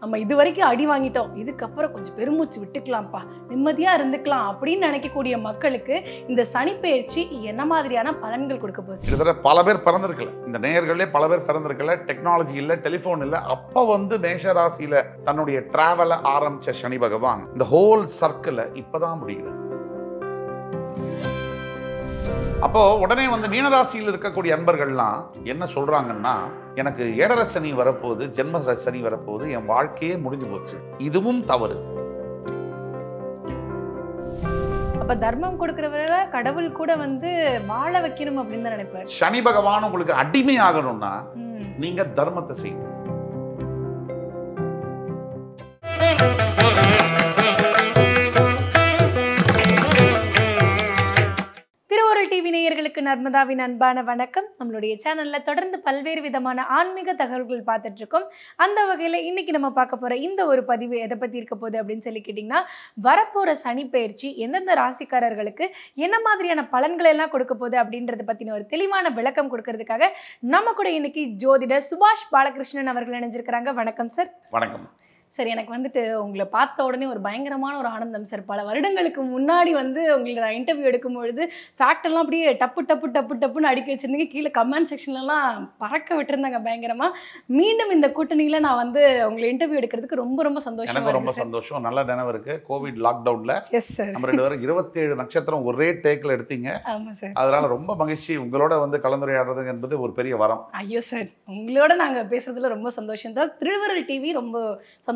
நம்ம இது வரைக்கும் அடி வாங்கிட்டோம், இதுக்கப்புறம் கொஞ்சம் பெருமூச்சு விட்டுக்கலாம்ப்பா, நிம்மதியா இருந்துக்கலாம் அப்படின்னு நினைக்கக்கூடிய மக்களுக்கு இந்த சனிப்பெயர்ச்சி என்ன மாதிரியான பலன்கள் கொடுக்க போகுது? கிட்டத்தட்ட பல பேர் பிறந்திருக்கல, இந்த நேயர்களே பல பேர் பிறந்திருக்கல, டெக்னாலஜி இல்ல, டெலிபோன் இல்ல. அப்ப வந்து மேஷ ராசியில தன்னுடைய டிராவலை ஆரம்பிச்ச சனி பகவான் இந்த ஹோல் சர்க்கிளை இப்பதான் முடிகிறது. அப்போ உடனே வந்து மீனராசியில் இருக்கக்கூடிய அன்பர்கள்லாம் என்ன சொல்றாங்கன்னா, எனக்கு ஏழரை சனி வரப்போகுது, ஜென்ம சனி வரப்போகுது, என் வாழ்க்கையே முடிஞ்சு போச்சு. இதுவும் தவறு. அப்ப தர்மம் கொடுக்கிறவரை கடவுள் கூட வந்து வாழ வைக்கணும் அப்படின்னு தான் நினைப்பாரு. சனி பகவான் உங்களுக்கு அடிமை ஆகணும்னா நீங்க தர்மத்தை செய்யணும். டிவி நேயர்களுக்கு நர்மதாவின் அன்பான வணக்கம். நம்மளுடைய சேனல்ல தொடர்ந்து பல்வேறு விதமான ஆன்மீக தகவல்கள் பார்த்துட்டு இருக்கோம். அந்த வகையில இன்னைக்கு நம்ம பார்க்க போற இந்த ஒரு பதிவு எதை பத்தி இருக்க போகுது அப்படின்னு சொல்லி கேட்டீங்கன்னா, வரப்போற சனி பெயர்ச்சி எந்தெந்த ராசிக்காரர்களுக்கு என்ன மாதிரியான பலன்களை எல்லாம் கொடுக்க போகுது அப்படின்றத பத்தின ஒரு தெளிவான விளக்கம் கொடுக்கறதுக்காக நம்ம கூட இன்னைக்கு ஜோதிடர் சுபாஷ் பாலகிருஷ்ணன் அவர்கள் இணைஞ்சிருக்கிறாங்க. வணக்கம் சார். வணக்கம் சார். எனக்கு வந்துட்டு உங்களை பார்த்த உடனே ஒரு பயங்கரமான ஒரு ஆனந்தம் சார். பல வருடங்களுக்கு முன்னாடி வந்து உங்களை நான் இன்டர்வியூ எடுக்கும்பொழுது ஃபேக்ட் எல்லாம் அப்படியே டப்பு டப்பு டப்பு டப்புன்னு அடிக்க வச்சிருந்தீங்க. கீழே கமெண்ட் செக்ஷன்லாம் பறக்க விட்டுருந்தாங்க பயங்கரமா. மீண்டும் இந்த கூட்டணியில நான் வந்து உங்களை இன்டர்வியூ எடுக்கிறதுக்கு ரொம்ப ரொம்ப சந்தோஷம். எனக்கு ரொம்ப சந்தோஷம். நல்ல நினைவு இருக்கு. கோவிட் லாக்டவுன்ல எஸ் சார், நம்ம 2 பேரும் 27 நட்சத்திரம் ஒரே டேக்ல எடுத்தீங்க. ஆமா சார். அதனால ரொம்ப மகிழ்ச்சி. உங்களோட வந்து கலந்துரையாடுறது என்பது ஒரு பெரிய வரம். ஐயோ சார், உங்களோட நாங்க பேசுறதுல ரொம்ப சந்தோஷம் தான். திருவருள் டிவி ரொம்ப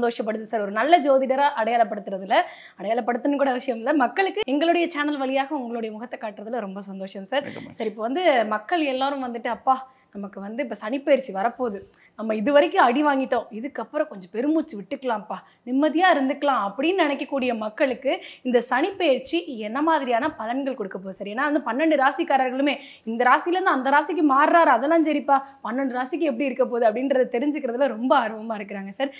சந்தோஷப்படுது சார். ஒரு நல்ல ஜோதிடரா அடையாளப்படுத்துறதுல, அடையாளப்படுத்தணும் கூட அவசியம் இல்லை, மக்களுக்கு எங்களுடைய சேனல் வழியாக உங்களுடைய முகத்தை காட்டுறதுல ரொம்ப சந்தோஷம் சார். சார், இப்போ வந்து மக்கள் எல்லாரும் வந்துட்டு அப்பா நமக்கு வந்து இப்போ சனிப்பெயர்ச்சி வரப்போகுது, நம்ம இது வரைக்கும் அடி வாங்கிட்டோம், இதுக்கப்புறம் கொஞ்சம் பெருமூச்சு விட்டுக்கலாம்ப்பா, நிம்மதியா இருந்துக்கலாம் அப்படின்னு நினைக்கக்கூடிய மக்களுக்கு இந்த சனிப்பெயர்ச்சி என்ன மாதிரியான பலன்கள் கொடுக்க போகுது சார்? ஏன்னா வந்து 12 ராசிக்காரர்களுமே இந்த ராசிலேருந்து அந்த ராசிக்கு மாறுறாரு, அதெல்லாம் சரிப்பா, 12 ராசிக்கு எப்படி இருக்க போகுது அப்படின்றத தெரிஞ்சுக்கிறதுல ரொம்ப ஆர்வமா இருக்கிறாங்க சார்.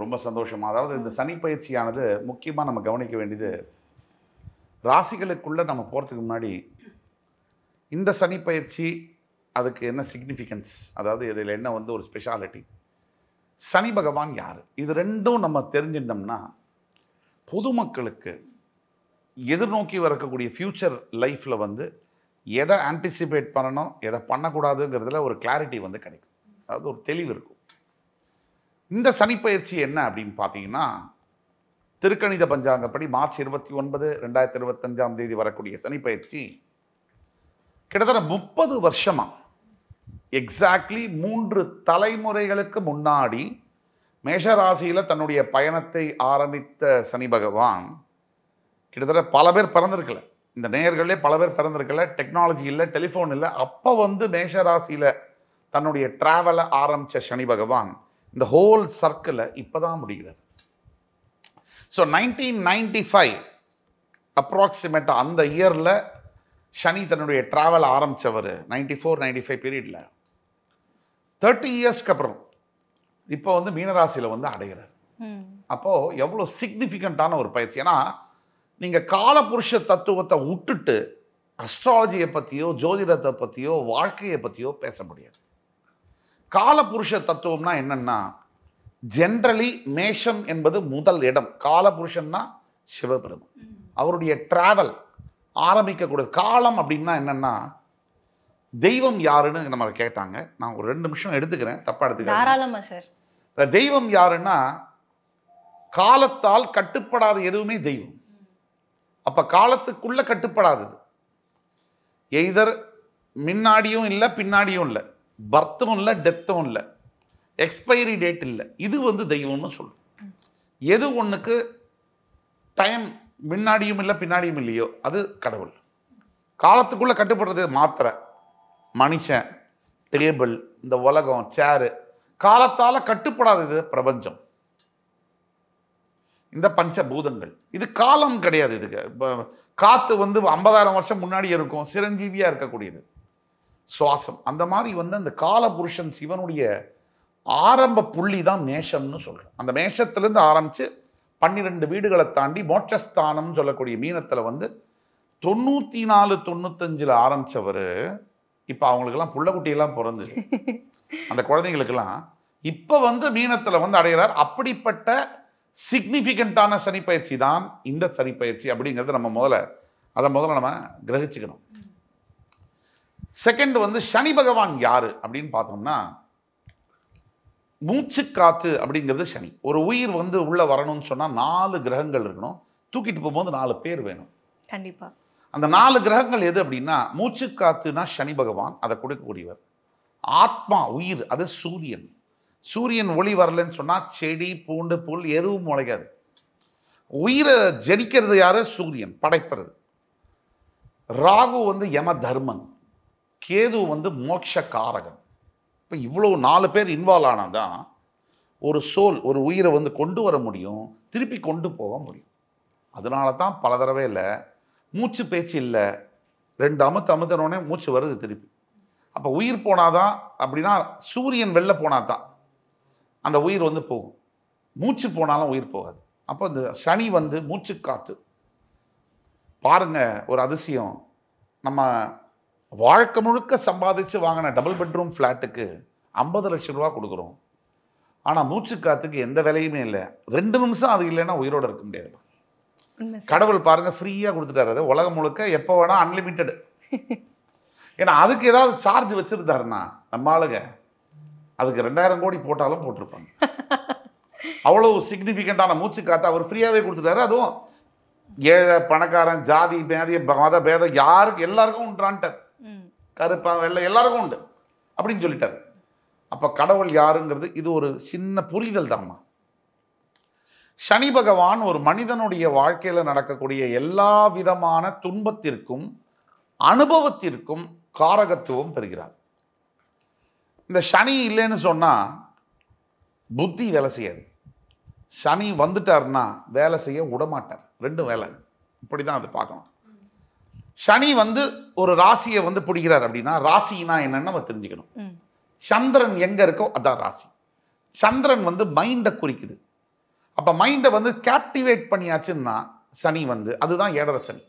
ரொம்ப சந்தோஷம். அதாவது இந்த சனி பயிற்சியானது முக்கியமாக நம்ம கவனிக்க வேண்டியது, ராசிகளுக்குள்ள நம்ம போகிறதுக்கு முன்னாடி இந்த சனி பயிற்சி அதுக்கு என்ன சிக்னிஃபிகன்ஸ், அதாவது இதில் என்ன வந்து ஒரு ஸ்பெஷாலிட்டி, சனி பகவான் யார், இது ரெண்டும் நம்ம தெரிஞ்சிட்டோம்னா பொதுமக்களுக்கு எதிர்நோக்கி வரக்கூடிய ஃப்யூச்சர் லைஃப்பில் வந்து எதை ஆன்டிசிபேட் பண்ணணும், எதை பண்ணக்கூடாதுங்கிறதுல ஒரு கிளாரிட்டி வந்து கிடைக்கும். அதாவது ஒரு தெளிவு இருக்கும். இந்த சனிப்பெயர்ச்சி என்ன அப்படின்னு பார்த்தீங்கன்னா, திருக்கணித பஞ்சாங்கப்படி மார்ச் 29, 2025 வரக்கூடிய சனிப்பெயர்ச்சி கிட்டத்தட்ட 30 வருஷமா, எக்ஸாக்ட்லி 3 தலைமுறைகளுக்கு முன்னாடி மேஷராசியில் தன்னுடைய பயணத்தை ஆரம்பித்த சனி பகவான் கிட்டத்தட்ட பல பேர் பிறந்திருக்கல, இந்த நேயர்களே பல பேர் பிறந்திருக்கல, டெக்னாலஜி இல்லை, டெலிஃபோன் இல்லை. அப்போ வந்து மேஷராசியில் தன்னுடைய டிராவலை ஆரம்பித்த சனி பகவான் இந்த ஹோல் சர்க்கிளை இப்போதான் முடிகிறது. ஸோ 1995 அப்ராக்சிமேட்டாக அந்த இயரில் சனி தன்னுடைய ட்ராவல் ஆரம்பித்தவர் 94-95 பீரியடில் 30 இயர்ஸ்க்கு அப்புறம் இப்போ வந்து மீனராசியில் வந்து அடைகிறார். அப்போது எவ்வளோ சிக்னிஃபிகண்ட்டான ஒரு பயிற்சி. ஏன்னா நீங்கள் காலபுருஷ தத்துவத்தை விட்டுட்டு அஸ்ட்ராலஜியை பற்றியோ ஜோதிடத்தை பற்றியோ வாழ்க்கையை பற்றியோ பேச முடியாது. காலபுருஷ தத்துவம்னா என்னன்னா, ஜென்ரலி மேஷம் என்பது முதல் இடம். காலபுருஷன்னா சிவபெருமான், அவருடைய டிராவல் ஆரம்பிக்கக்கூடிய காலம் அப்படின்னா என்னன்னா, தெய்வம் யாருன்னு நம்ம கேட்டாங்க. நான் ஒரு 2 நிமிஷம் எடுத்துக்கிறேன், தப்பா எடுத்துக்கிறேன். தெய்வம் யாருன்னா, காலத்தால் கட்டுப்படாத எதுவுமே தெய்வம். அப்ப காலத்துக்குள்ள கட்டுப்படாதது எய்தர் முன்னாடியும் இல்லை பின்னாடியும் இல்லை, பர்த்தும் இல்லை டெத்தும் இல்லை, எக்ஸ்பைரி டேட் இல்லை, இது வந்து தெய்வம்னு சொல்லும். எது ஒன்றுக்கு டைம் முன்னாடியும் இல்லை பின்னாடியும் இல்லையோ அது கடவுள். காலத்துக்குள்ளே கட்டுப்படுறது மாத்திரை, மனுஷன், டேபிள், இந்த உலகம், சேரு, காலத்தால் கட்டுப்படாதது பிரபஞ்சம், இந்த பஞ்சபூதங்கள். இது காலம் கிடையாது. இதுக்கு காற்று வந்து 50,000 வருஷம் முன்னாடி இருக்கும், சிரஞ்சீவியாக இருக்கக்கூடியது. சுவாசம் அந்த மாதிரி வந்து அந்த காலபுருஷன் சிவனுடைய ஆரம்ப புள்ளி தான் மேஷம்னு சொல்கிறோம். அந்த மேஷத்துலேருந்து ஆரம்பித்து 12 வீடுகளை தாண்டி மோட்சஸ்தானம்னு சொல்லக்கூடிய மீனத்தில் வந்து 94-95 ஆரம்பித்தவர் இப்போ அவங்களுக்கெல்லாம் புள்ளக்குட்டியெல்லாம் பிறந்து அந்த குழந்தைங்களுக்கெல்லாம் இப்ப வந்து மீனத்துல வந்து அடைகிறார். அப்படிப்பட்ட சிக்னிஃபிகண்டான சனிப்பயிற்சி தான் இந்த சனிப்பயிற்சி அப்படிங்கிறது அதை முதல்ல நம்ம கிரகிச்சுக்கணும். செகண்ட் வந்து சனி பகவான் யாரு அப்படின்னு பார்த்தோம்னா, மூச்சு காத்து அப்படிங்கிறது சனி. ஒரு உயிர் வந்து உள்ள வரணும்னு சொன்னா 4 கிரகங்கள் இருக்கணும். தூக்கிட்டு போகும்போது 4 பேர் வேணும். கண்டிப்பா. அந்த 4 கிரகங்கள் எது அப்படின்னா, மூச்சு காத்துனா சனி பகவான், அதை கொடுக்கக்கூடியவர். ஆத்மா உயிர் அது சூரியன். சூரியன் ஒளி வரலன்னு சொன்னா செடி பூண்டு புல் எதுவும் முளைக்காது. உயிரை ஜனிக்கிறது யாரு? சூரியன் படைக்கிறது. ராகு வந்து யம தர்மன், கேது வந்து மோட்ச காரகன். இப்போ இவ்வளோ 4 பேர் இன்வால்வ் ஆனாதான் ஒரு சோல் ஒரு உயிரை வந்து கொண்டு வர முடியும், திருப்பி கொண்டு போக முடியும். அதனால தான் பல தடவை இல்லை மூச்சு பேச்சு இல்லை, 2 அமுத்தனோடனே மூச்சு வருது திருப்பி. அப்போ உயிர் போனாதான் அப்படின்னா சூரியன் வெளில போனாதான் அந்த உயிர் வந்து போகும். மூச்சு போனாலும் உயிர் போகாது. அப்போ இந்த சனி வந்து மூச்சு காத்து. பாருங்க ஒரு அதிசயம், நம்ம வாழ்க்கை முழுக்க சம்பாதிச்சு வாங்கின டபுள் பெட்ரூம் ஃப்ளாட்டுக்கு 50 லட்சம் ரூபா கொடுக்குறோம். ஆனால் மூச்சு காத்துக்கு எந்த விலையுமே இல்லை. 2 நிமிஷம் அது இல்லைன்னா உயிரோட இருக்க முடியாது. கடவுள் பாருங்க ஃப்ரீயாக கொடுத்துட்டாரு. அது உலகம் முழுக்க எப்போ வேணா அன்லிமிட்டெடு. ஏன்னா அதுக்கு ஏதாவது சார்ஜ் வச்சிருந்தாருன்னா நம்ம ஆளுங்க அதுக்கு 2000 கோடி போட்டாலும் போட்டிருப்பாங்க. அவ்வளவு சிக்னிஃபிகண்டான மூச்சு காத்து அவர் ஃப்ரீயாகவே கொடுத்துட்டாரு. அதுவும் ஏழை பணக்காரன் ஜாதி பேதிய மத பேதம் யாருக்கு எல்லாருக்கும் உண்டான்ட்டார். கருப்பா வெள்ளை எல்லாருக்கும் உண்டு அப்படின்னு சொல்லிட்டார். அப்போ கடவுள் யாருங்கிறது இது ஒரு சின்ன புரிதல் தான்மா. சனி பகவான் ஒரு மனிதனுடைய வாழ்க்கையில் நடக்கக்கூடிய எல்லா விதமான துன்பத்திற்கும் அனுபவத்திற்கும் காரகத்துவம் பெறுகிறார். இந்த சனி இல்லைன்னு சொன்னா புத்தி வேலை செய்யாது. சனி வந்துட்டார்னா வேலை செய்ய விடமாட்டார். 2 வேலை. இப்படிதான் அது பார்க்கணும். சனி வந்து ஒரு ராசியை வந்து பிடிக்கிறார் அப்படின்னா ராசினா என்னன்னு நம்ம தெரிஞ்சுக்கணும். சந்திரன் எங்க இருக்கோ அதான் ராசி. சந்திரன் வந்து மைண்டை குறிக்குது. அப்ப மைண்டை வந்து கேப்டிவேட் பண்ணியாச்சுன்னா சனி வந்து அதுதான் 7.5 சனி.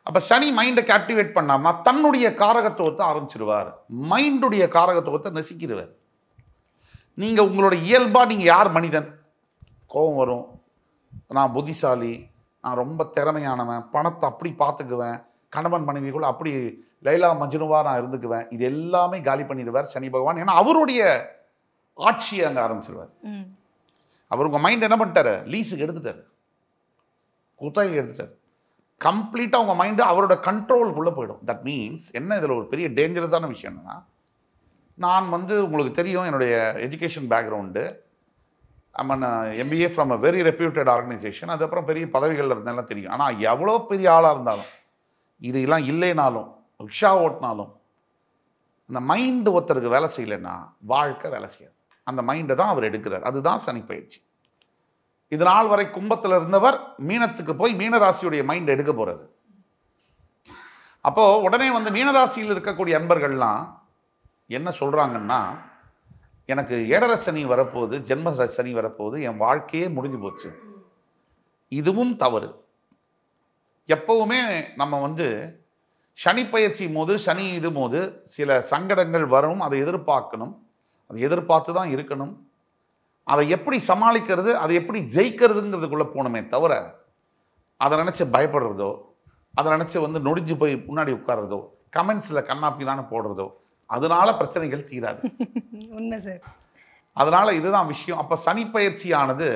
அப்ப சனி மைண்டை கேப்டிவேட் பண்ணாம தன்னுடைய காரகத்துவத்தை ஆரம்பிச்சிருவார். மைண்டுடைய காரகத்துவத்தை நசிக்கிடுவார். நீங்க உங்களோட இயல்பா நீங்க யார் மனிதன், கோபம் வரும், நான் புத்திசாலி, நான் ரொம்ப திறமையானவன், பணத்தை அப்படி பார்த்துக்குவேன், கணவன் மனைவிக்குள்ள அப்படி லைலா மஜ்னுவா நான் இருந்துக்குவேன், இது எல்லாமே காலி பண்ணிடுவார் சனி பகவான். ஏன்னா அவருடைய ஆட்சியை அங்கே ஆரம்பிச்சிருவார். அவர் உங்க மைண்ட் என்ன பண்ணிட்டாரு? லீஸுக்கு எடுத்துட்டாரு, குத்தகை எடுத்துட்டாரு. கம்ப்ளீட்டாக உங்க மைண்டு அவரோட கண்ட்ரோலுக்குள்ளே போயிடும். தட் மீன்ஸ் என்ன, இதில் ஒரு பெரிய டேஞ்சரஸான விஷயம் என்னன்னா, நான் வந்து உங்களுக்கு தெரியும் என்னுடைய education background, MBA from a very reputed organisation. அதுக்கப்புறம் பெரிய பதவிகளில் இருந்தெல்லாம் தெரியும். ஆனால் எவ்வளோ பெரிய ஆளாக இருந்தாலும் இதெல்லாம் இல்லைனாலும் ரிக்ஷா ஓட்டினாலும் அந்த மைண்டு ஒருத்தருக்கு வேலை செய்யலைன்னா வாழ்க்கை வேலை செய்யாது. அந்த மைண்டை தான் அவர் எடுக்கிறார். அதுதான் சனி பயிற்சி. இது நாள் வரை கும்பத்தில் இருந்தவர் மீனத்துக்கு போய் மீனராசியுடைய மைண்ட் எடுக்க போறாரு. அப்போ உடனே வந்து மீனராசியில் இருக்கக்கூடிய அன்பர்கள்லாம் என்ன சொல்றாங்கன்னா, எனக்கு 7.5 சனி வரப்போகுது, ஜென்ம சனி வரப்போகுது, என் வாழ்க்கையே முடிஞ்சு போச்சு. இதுவும் தவறு. எப்பவுமே நம்ம வந்து சனி பயிற்சி போது சனி இது போது சில சங்கடங்கள் வரும், அதை எதிர்பார்க்கணும், அதை எதிர்பார்த்து தான் இருக்கணும். அதை எப்படி சமாளிக்கிறது, அதை எப்படி ஜெயிக்கிறதுங்கிறதுக்குள்ள போகணுமே தவிர அதை நினைச்சு பயப்படுறதோ, அதை நினைச்சு வந்து நொடிஞ்சு போய் முன்னாடி உட்கார்றதோ, கமெண்ட்ஸில் கண்ணாப்பிலான்னு போடுறதோ, அதனால பிரச்சனைகள் தீராது. உண்மை சார். அதனால இதுதான் விஷயம். அப்ப சனி பயிற்சியானது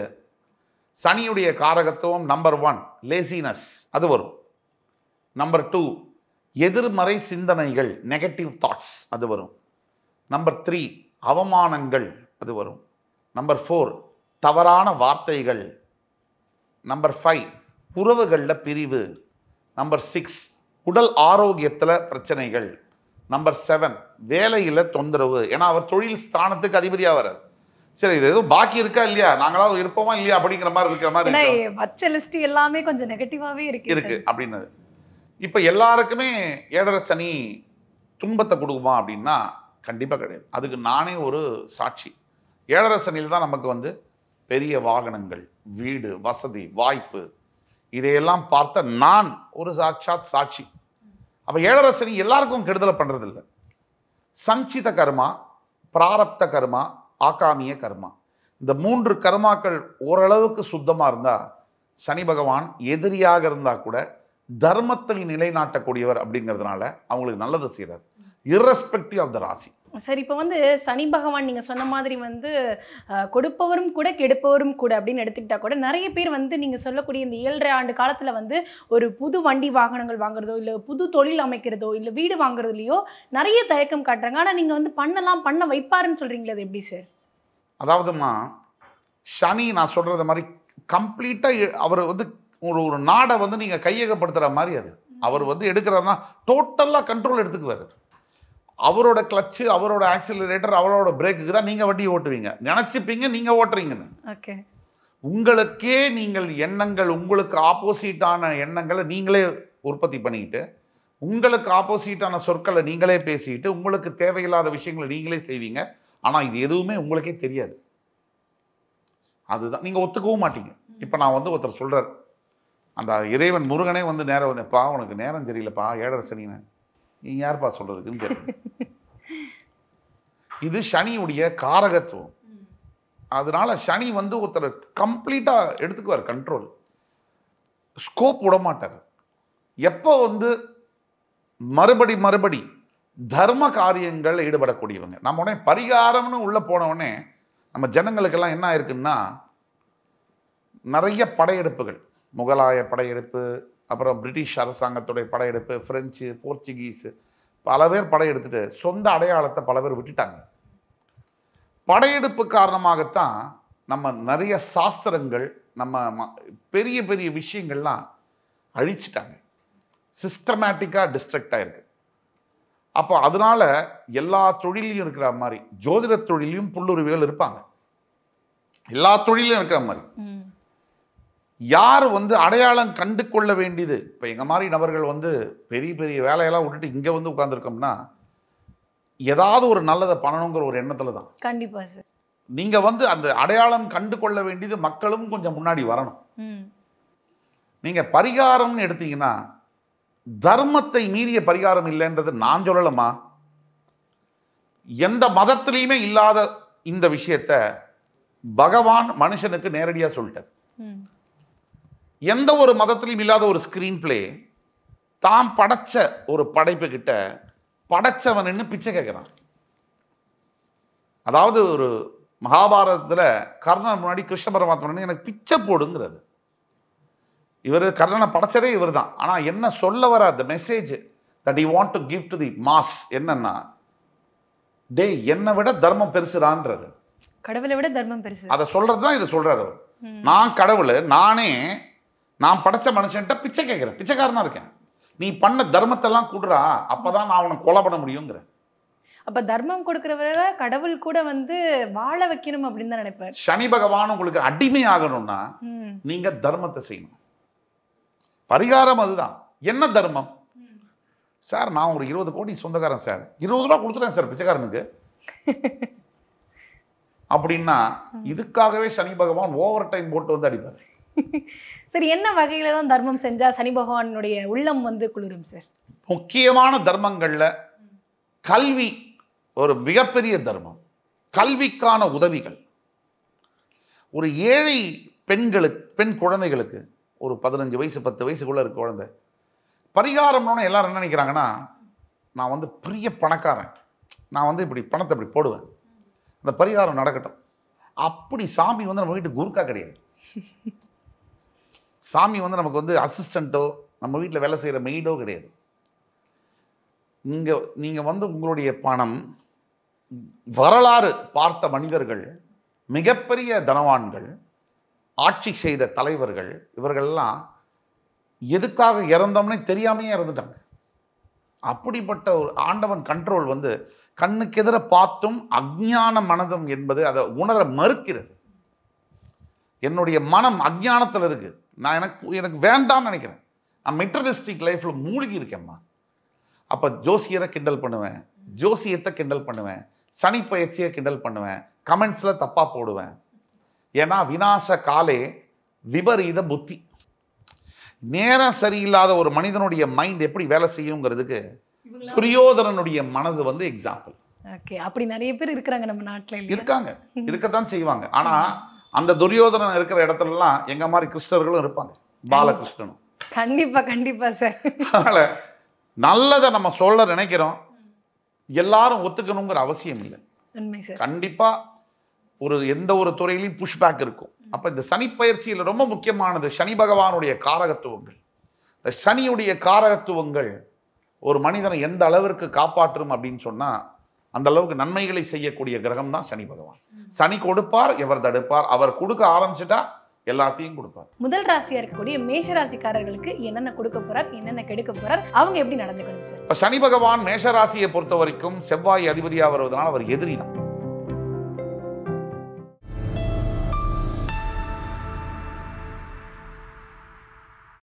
சனியுடைய காரகத்துவம் நம்பர் 1 லேசினஸ், அது வரும். நம்பர் 2 எதிர்மறை சிந்தனைகள், நெகட்டிவ் தாட்ஸ், அது வரும். நம்பர் 3 அவமானங்கள், அது வரும். நம்பர் 4 தவறான வார்த்தைகள். நம்பர் 5 உறவுகளில் பிரிவு. நம்பர் 6 உடல் ஆரோக்கியத்தில் பிரச்சனைகள். நம்பர் 7 வேலையில் தொந்தரவு. ஏன்னா அவர் தொழில் ஸ்தானத்துக்கு அதிபதியாக வரார். சரி, இது எதுவும் பாக்கி இருக்கா இல்லையா, நாங்களாவது இருப்போமா இல்லையா அப்படிங்கிற மாதிரி இருக்கிற மாதிரி வச்ச லிஸ்ட் எல்லாமே கொஞ்சம் நெகட்டிவாவே இருக்கு அப்படின்னது. இப்போ எல்லாருக்குமே 7.5 சனி துன்பத்தை கொடுக்குமா அப்படின்னா கண்டிப்பாக கிடையாது. அதுக்கு நானே ஒரு சாட்சி. 7.5 சனியில் தான் நமக்கு வந்து பெரிய வாகனங்கள், வீடு, வசதி, வாய்ப்பு, இதையெல்லாம் பார்த்த நான் ஒரு சாட்சாத் சாட்சி. அப்போ 7.5 சனி எல்லாருக்கும் கெடுதலை பண்ணுறதில்லை. சஞ்சித கர்மா பிராரப்த கர்மா, ஆகாமிய கர்மா. இந்த 3 கர்மாக்கள் ஓரளவுக்கு சுத்தமாக இருந்தால் சனி பகவான் எதிரியாக இருந்தால் கூட தர்மத்தை நிலைநாட்டக்கூடியவர் அப்படிங்கிறதுனால அவங்களுக்கு நல்லது செய்கிறார், irrespective ஆஃப் த ராசி. சரி, இப்போ வந்து சனி பகவான் நீங்கள் சொன்ன மாதிரி வந்து கொடுப்பவரும் கூட கெடுப்பவரும் கூட அப்படின்னு எடுத்துக்கிட்டா கூட நிறைய பேர் வந்து நீங்கள் சொல்லக்கூடிய இந்த 7.5 ஆண்டு காலத்தில் வந்து ஒரு புது வண்டி வாகனங்கள் வாங்குறதோ இல்லை புது தொழில் அமைக்கிறதோ இல்லை வீடு வாங்குறதுலையோ நிறைய தயக்கம் காட்டுறாங்க. ஆனால் நீங்கள் வந்து பண்ண வைப்பாருன்னு சொல்கிறீங்களே, அது எப்படி சார்? அதாவதுமா சனி நான் சொல்கிறது மாதிரி கம்ப்ளீட்டாக அவர் வந்து ஒரு நாடை வந்து நீங்கள் கையகப்படுத்துகிற மாதிரி அது அவர் வந்து எடுக்கிறாருன்னா டோட்டலாக கண்ட்ரோல் எடுத்துக்குவார். அவரோட கிளச்சு, அவரோட ஆக்சிலரேட்டர், அவரோட பிரேக்குக்கு தான் நீங்கள் வண்டியை ஓட்டுவீங்க, நினச்சிப்பீங்க நீங்கள் ஓட்டுறீங்கன்னு. ஓகே, உங்களுக்கே நீங்கள் எண்ணங்கள், உங்களுக்கு ஆப்போசிட்டான எண்ணங்களை நீங்களே உற்பத்தி பண்ணிக்கிட்டு, உங்களுக்கு ஆப்போசிட்டான சொற்களை நீங்களே பேசிக்கிட்டு, உங்களுக்கு தேவையில்லாத விஷயங்களை நீங்களே செய்வீங்க. ஆனால் இது எதுவுமே உங்களுக்கே தெரியாது. அதுதான் நீங்கள் ஒத்துக்கவும் மாட்டீங்க. இப்போ நான் வந்து ஒருத்தர் சொல்கிறார், அந்த இறைவன் முருகனே வந்து நேரம் வந்தேன்ப்பா உனக்கு நேரம் தெரியலப்பா 7.5 சனின்னு, நீங்க யாருப்பா சொல்றதுக்குன்னு கேட்பீங்க. இது சனியுடைய காரகத்துவம். அதனால சனி வந்து ஒருத்தர் கம்ப்ளீட்டா எடுத்துக்குவார் கண்ட்ரோல், ஸ்கோப் விட மாட்டார். எப்போ வந்து மறுபடி தர்ம காரியங்கள் ஈடுபடக்கூடியவங்க, நம்ம உடனே பரிகாரம்னு உள்ள போன உடனே நம்ம ஜனங்களுக்கெல்லாம் என்ன ஆயிருக்குன்னா நிறைய படையெடுப்புகள், முகலாய படையெடுப்பு, அப்புறம் பிரிட்டிஷ் அரசாங்கத்துடைய படையெடுப்பு, பிரெஞ்சு, போர்ச்சுகீஸு, பல பேர் படையெடுத்துட்டு சொந்த அடையாளத்தை பல பேர் விட்டுட்டாங்க. படையெடுப்பு காரணமாகத்தான் நம்ம நிறைய சாஸ்திரங்கள், நம்ம பெரிய பெரிய விஷயங்கள்லாம் அழிச்சிட்டாங்க, சிஸ்டமேட்டிக்காக டிஸ்ட்ரக்ட் ஆயிருக்கு. அப்போ அதனால எல்லா தொழிலையும் இருக்கிற மாதிரி ஜோதிட தொழிலையும் புல்லுருவிகள் இருப்பாங்க, எல்லா தொழிலும் இருக்கிற மாதிரி. யார் வந்து அடையாளம் கண்டு கொள்ள வேண்டியது, இப்போ எங்கள் மாதிரி நபர்கள் வந்து பெரிய பெரிய வேலையெல்லாம் விட்டுட்டு இங்கே வந்து உட்காந்துருக்கோம்னா ஏதாவது ஒரு நல்லதை பண்ணணுங்கிற ஒரு எண்ணத்தில் தான். கண்டிப்பாக சார். நீங்கள் வந்து அந்த அடையாளம் கண்டு கொள்ள வேண்டியது மக்களும் கொஞ்சம் முன்னாடி வரணும். நீங்கள் பரிகாரம்னு எடுத்தீங்கன்னா தர்மத்தை மீறிய பரிகாரம் இல்லைன்றது நான் சொல்லலமா, எந்த மதத்திலையுமே இல்லாத இந்த விஷயத்தை பகவான் மனுஷனுக்கு நேரடியாக சொல்லிட்டார். எந்த ஒரு மதத்திலையும் இல்லாத ஒரு ஸ்கிரீன் பிளே தாம் படைச்ச ஒரு படைப்பு கிட்ட படைச்சவன் பிச்சை கேட்கிறான். அதாவது ஒரு மகாபாரதத்தில் கர்ணன் முன்னாடி கிருஷ்ண பரமாத்மன் எனக்கு பிச்சை போடுங்கிறாரு. இவர் கர்ணனை படைச்சதே இவர் தான். ஆனால் என்ன சொல்ல வர அந்த message that you want to give to the mass என்னன்னா, டே என்னை விட தர்மம் பெருசுறான்றாரு. கடவுளை விட தர்மம் பெருசு, அதை சொல்றது தான் இதை சொல்றாரு அவர். நான் கடவுள், நான் படைச்ச மனுஷன்ட்ட பிச்சை கேட்கிறேன், பிச்சைக்காரனா இருக்கேன், நீ பண்ண தர்மத்தெல்லாம் கூடுறா, அப்பதான் நான் அவனை கொலை பண்ண முடியுங்கிற. அப்ப தர்மம் கொடுக்கிறவர கடவுள் கூட வந்து வாழ வைக்கணும் அப்படின்னு தான் நினைப்பார். சனி பகவான் உங்களுக்கு அடிமை ஆகணும்னா நீங்க தர்மத்தை செய்யணும். பரிகாரம் அதுதான். என்ன தர்மம் சார்? நான் ஒரு 20 கோடி சொந்தக்காரன் சார், 20 ரூபா கொடுத்துட்டேன் சார் பிச்சைக்காரனுக்கு அப்படின்னா இதுக்காகவே சனி பகவான் ஓவர் டைம் போட்டு வந்து அடிப்பார். சரி, என்ன வகையில தான் தர்மம் செஞ்சா சனி பகவானுடைய உள்ளம் வந்து குளிரும் சார்? முக்கியமான தர்மங்கள்ல கல்வி ஒரு மிகப்பெரிய தர்மம். கல்விக்கான உதவிகள். ஒரு ஏழை பெண் குழந்தைகளுக்கு ஒரு 15 வயசு 10 வயசுக்குள்ள இருக்க குழந்தை பரிகாரம்னு எல்லாரும் என்ன நினைக்கிறாங்கன்னா, நான் வந்து பெரிய பணக்காரன், நான் வந்து இப்படி பணத்தை இப்படி போடுவேன், அந்த பரிகாரம் நடக்கட்டும். அப்படி சாமி வந்து நம்ம வீட்டு குருக்கா கிடையாது. சாமி வந்து நமக்கு வந்து அசிஸ்டண்ட்டோ நம்ம வீட்டில் வேலை செய்கிற மெய்டோ கிடையாது. நீங்கள் வந்து உங்களுடைய பணம், வரலாறு பார்த்த மனிதர்கள், மிகப்பெரிய தனவான்கள், ஆட்சி செய்த தலைவர்கள், இவர்கள்லாம் எதுக்காக இறந்தோம்னே தெரியாமையே இறந்துட்டாங்க. அப்படிப்பட்ட ஒரு ஆண்டவன் கண்ட்ரோல் வந்து கண்ணுக்கு எதிர பார்த்தும் அஞ்ஞான மனதம் என்பது அதை உணர மறுக்கிறது. என்னுடைய மனம் அஞ்ஞானத்தில் இருக்கு, நான் எனக்கு வேண்டாம்னு நினைக்கிறேன், நான் மெட்டீரியலிஸ்டிக் லைஃப்பில் மூழ்கி இருக்கேம்மா. அப்போ ஜோசியரை கிண்டல் பண்ணுவேன், ஜோசியத்தை கிண்டல் பண்ணுவேன், சனி பயிற்சியை கிண்டல் பண்ணுவேன், கமெண்ட்ஸில் தப்பாக போடுவேன். ஏன்னா விநாச காலே விபரீத புத்தி. நேரம் சரியில்லாத ஒரு மனிதனுடைய மைண்ட் எப்படி வேலை செய்யுங்கிறதுக்கு துரியோதனனுடைய மனது வந்து எக்ஸாம்பிள். ஓகே, அப்படி நிறைய பேர் இருக்கிறாங்க நம்ம நாட்டுல இல்லையா? இருக்காங்க, இருக்கத்தான் செய்வாங்க. ஆனா அந்த துரியோதனன் இருக்கிற இடத்துலலாம் எங்க மாதிரி கிருஷ்ணர்களும் இருப்பாங்க, பாலகிருஷ்ணனும். கண்டிப்பா கண்டிப்பா சார். அதனால நல்லதை நம்ம சொல்ல நினைக்கிறோம், எல்லாரும் ஒத்துக்கணுங்கிற அவசியம் இல்லை. உண்மை சார். கண்டிப்பா எந்த ஒரு துறையிலையும் புஷ்பேக் இருக்கும். அப்ப இந்த சனி பயிற்சியில் ரொம்ப முக்கியமானது சனி பகவானுடைய காரகத்துவங்கள். இந்த சனியுடைய காரகத்துவங்கள் ஒரு மனிதனை எந்த அளவிற்கு காப்பாற்றும் அப்படின்னு சொன்னா, அந்த அளவுக்கு நன்மைகளை செய்யக்கூடிய கிரகம் தான் சனி பகவான். சனி கொடுப்பார், எவர் தடுப்பார். அவர் கொடுக்க ஆரம்பிச்சுட்டா எல்லாத்தையும் கொடுப்பார். முதல் ராசியா இருக்கக்கூடிய மேஷ ராசிக்காரர்களுக்கு என்னென்ன கொடுக்க போறார், என்னென்ன கெடுக்க போறார், அவங்க எப்படி நடந்துக்கணும் சார்? இப்ப சனி பகவான் மேஷ ராசியை பொறுத்த வரைக்கும் செவ்வாய் அதிபதியா வருவதனால் அவர் எதிரி தான்.